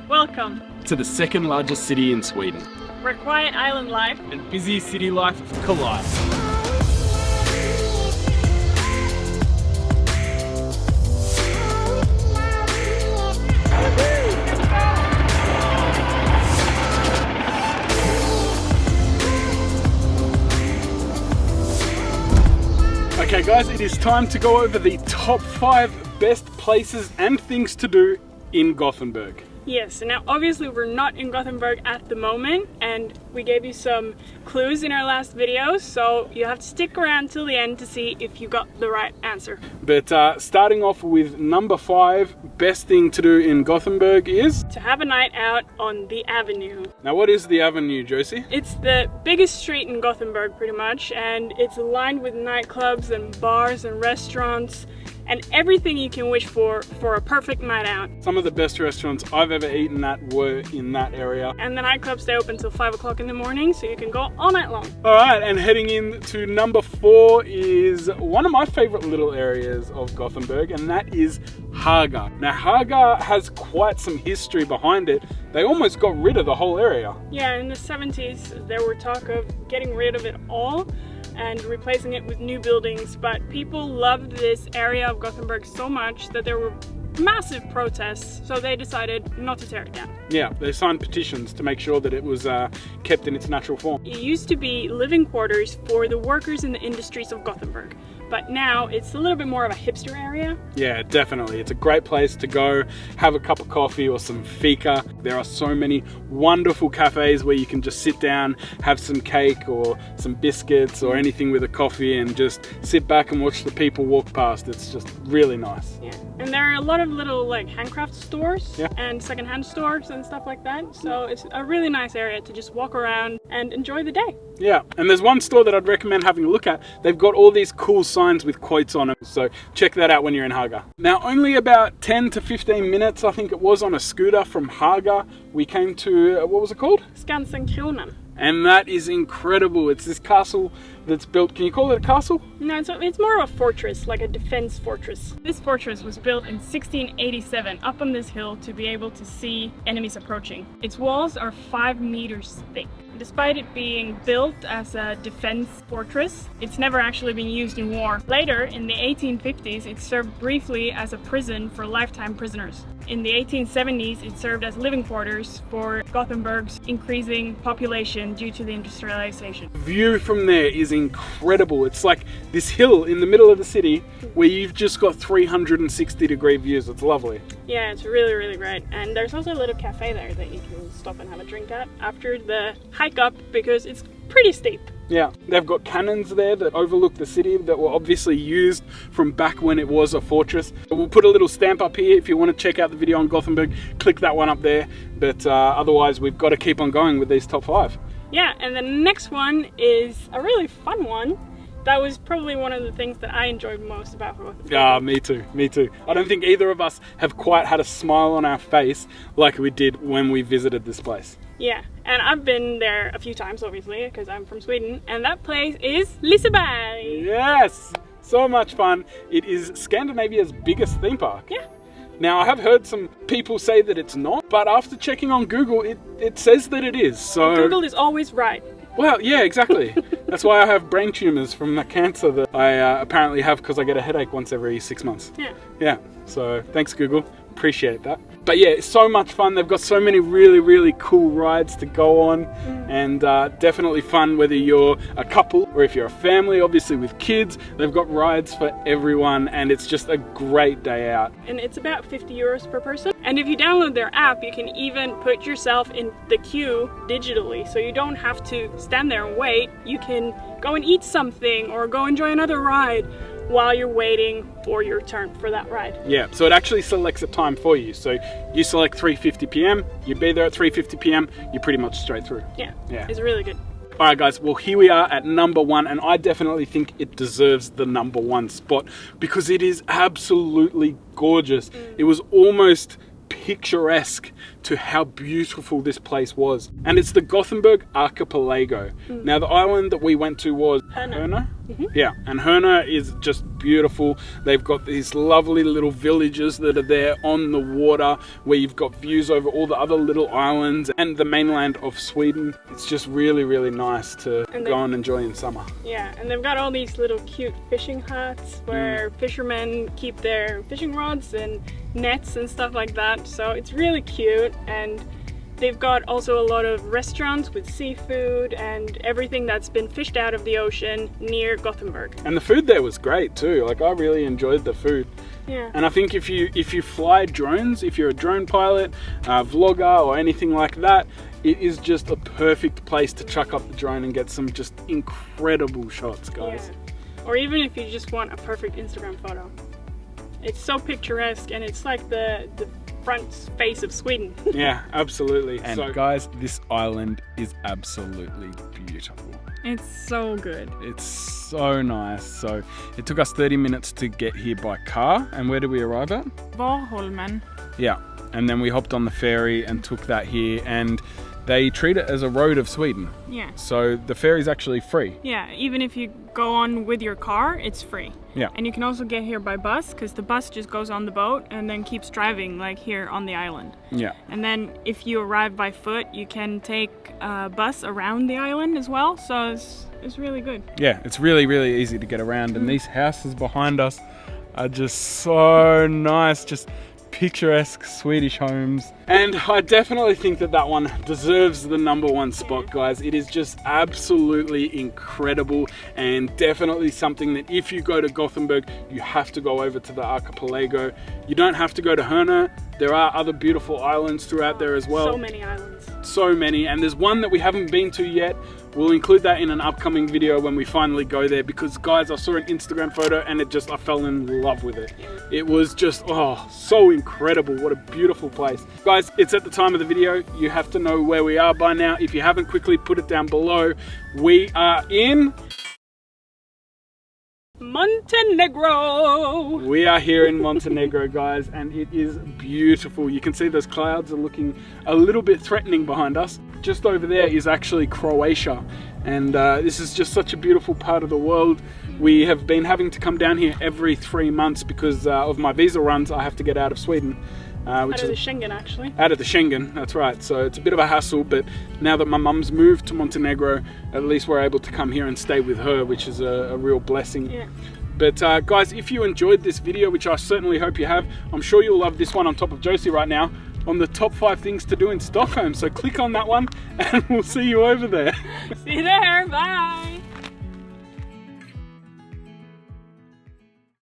Welcome to the second largest city in Sweden, where quiet island life and busy city life collide. Okay guys, it is time to go over the top 5 best places and things to do in Gothenburg. Yes, now obviously we're not in Gothenburg at the moment, and we gave you some clues in our last video, so you have to stick around till the end to see if you got the right answer. But starting off with number 5, best thing to do in Gothenburg is? To have a night out on the Avenue. Now what is the Avenue, Josie? It's the biggest street in Gothenburg pretty much, and it's lined with nightclubs and bars and restaurants and everything you can wish for a perfect night out. Some of the best restaurants I've ever eaten at were in that area. And the nightclubs stay open till 5 o'clock in the morning, so you can go all night long. Alright, and heading in to number 4 is one of my favorite little areas of Gothenburg, and that is Haga. Now Haga has quite some history behind it. They almost got rid of the whole area. Yeah, in the 70s there were talk of getting rid of it all and replacing it with new buildings, but people loved this area of Gothenburg so much that there were massive protests, so they decided not to tear it down. Yeah, they signed petitions to make sure that it was kept in its natural form. It used to be living quarters for the workers in the industries of Gothenburg, but now it's a little bit more of a hipster area. Yeah, definitely. It's a great place to go have a cup of coffee or some fika. There are so many wonderful cafes where you can just sit down, have some cake or some biscuits or anything with a coffee and just sit back and watch the people walk past. It's just really nice. Yeah, and there are a lot of little like handcraft stores, yeah, and secondhand stores and stuff like that. So it's a really nice area to just walk around and enjoy the day. Yeah, and there's one store that I'd recommend having a look at. They've got all these cool signs with quotes on them, so check that out when you're in Haga. Now, only about 10 to 15 minutes, I think it was, on a scooter from Haga, we came to, what was it called? Skansen, Kronan. And that is incredible. It's this castle that's built, can you call it a castle? No, it's more of a fortress, like a defense fortress. This fortress was built in 1687 up on this hill to be able to see enemies approaching. Its walls are 5 meters thick. Despite it being built as a defense fortress, it's never actually been used in war. Later, in the 1850s, it served briefly as a prison for lifetime prisoners. In the 1870s, it served as living quarters for Gothenburg's increasing population due to the industrialization. The view from there is incredible. It's like this hill in the middle of the city where you've just got 360-degree views. It's lovely. Yeah, it's really, really great. And there's also a little cafe there that you can stop and have a drink at after the hike up, because it's pretty steep. Yeah, they've got cannons there that overlook the city that were obviously used from back when it was a fortress. We'll put a little stamp up here if you want to check out the video on Gothenburg. Click that one up there, but otherwise we've got to keep on going with these top 5. Yeah, and the next one is a really fun one. That was probably one of the things that I enjoyed most about Gothenburg. Yeah, me too, me too. I don't think either of us have quite had a smile on our face like we did when we visited this place. Yeah, and I've been there a few times, obviously, because I'm from Sweden, and that place is Liseberg. Yes, so much fun. It is Scandinavia's biggest theme park. Yeah. Now, I have heard some people say that it's not, but after checking on Google, it says that it is. So Google is always right. Well, yeah, exactly. That's why I have brain tumors from the cancer that I apparently have, because I get a headache once every 6 months. Yeah. Yeah, so thanks Google, appreciate that. But yeah, it's so much fun. They've got so many really, really cool rides to go on, and definitely fun whether you're a couple or if you're a family, obviously with kids. They've got rides for everyone, and it's just a great day out. And it's about 50 euros per person. And if you download their app, you can even put yourself in the queue digitally, so you don't have to stand there and wait. You can go and eat something or go enjoy another ride while you're waiting for your turn for that ride. Yeah, so it actually selects a time for you. So you select 3:50 p.m, you be there at 3:50 p.m, you're pretty much straight through. Yeah, it's really good. Alright guys, well here we are at number 1, and I definitely think it deserves the number 1 spot because it is absolutely gorgeous. It was almost picturesque to how beautiful this place was. And it's the Gothenburg Archipelago. Now the island that we went to was Kronan. Yeah, and Kronan is just beautiful. They've got these lovely little villages that are there on the water where you've got views over all the other little islands and the mainland of Sweden. It's just really, really nice to go and enjoy in summer. Yeah, and they've got all these little cute fishing huts where fishermen keep their fishing rods and nets and stuff like that. So it's really cute, and they've got also a lot of restaurants with seafood and everything that's been fished out of the ocean near Gothenburg. And the food there was great too. Like, I really enjoyed the food. Yeah. And I think if you fly drones, if you're a drone pilot, vlogger or anything like that, it is just a perfect place to chuck up the drone and get some just incredible shots, guys. Yeah. Or even if you just want a perfect Instagram photo. It's so picturesque, and it's like the front face of Sweden. Yeah, absolutely. And so, guys, this island is absolutely beautiful. It's so good. It's so nice. So it took us 30 minutes to get here by car. And where did we arrive at? Bornholmen. Yeah. And then we hopped on the ferry and took that here, and they treat it as a road of Sweden. Yeah. So the ferry's actually free. Yeah, even if you go on with your car, it's free. Yeah. And you can also get here by bus, because the bus just goes on the boat and then keeps driving like here on the island. Yeah. And then if you arrive by foot, you can take a bus around the island as well. So it's really good. Yeah, it's really, really easy to get around. And these houses behind us are just so nice. Just picturesque Swedish homes. And I definitely think that one deserves the #1 spot, guys. It is just absolutely incredible, and definitely something that if you go to Gothenburg, you have to go over to the archipelago. You don't have to go to Haga. There are other beautiful islands throughout there as well. So many islands. So many, and there's one that we haven't been to yet. We'll include that in an upcoming video when we finally go there, because guys, I saw an Instagram photo and I fell in love with it. It was just, oh, so incredible. What a beautiful place. Guys, it's at the time of the video. You have to know where we are by now. If you haven't, quickly put it down below. We are in Montenegro. We are here in Montenegro, guys, and it is beautiful. You can see those clouds are looking a little bit threatening behind us. Just over there is actually Croatia, and this is just such a beautiful part of the world. We have been having to come down here every 3 months because of my visa runs. I have to get out of Sweden. Out of the Schengen, actually. Out of the Schengen, that's right. So it's a bit of a hassle, but now that my mum's moved to Montenegro, at least we're able to come here and stay with her, which is a real blessing. Yeah. But guys, if you enjoyed this video, which I certainly hope you have, I'm sure you'll love this one on top of Josie right now, on the top 5 things to do in Stockholm. So click on that one and we'll see you over there. See you there, bye.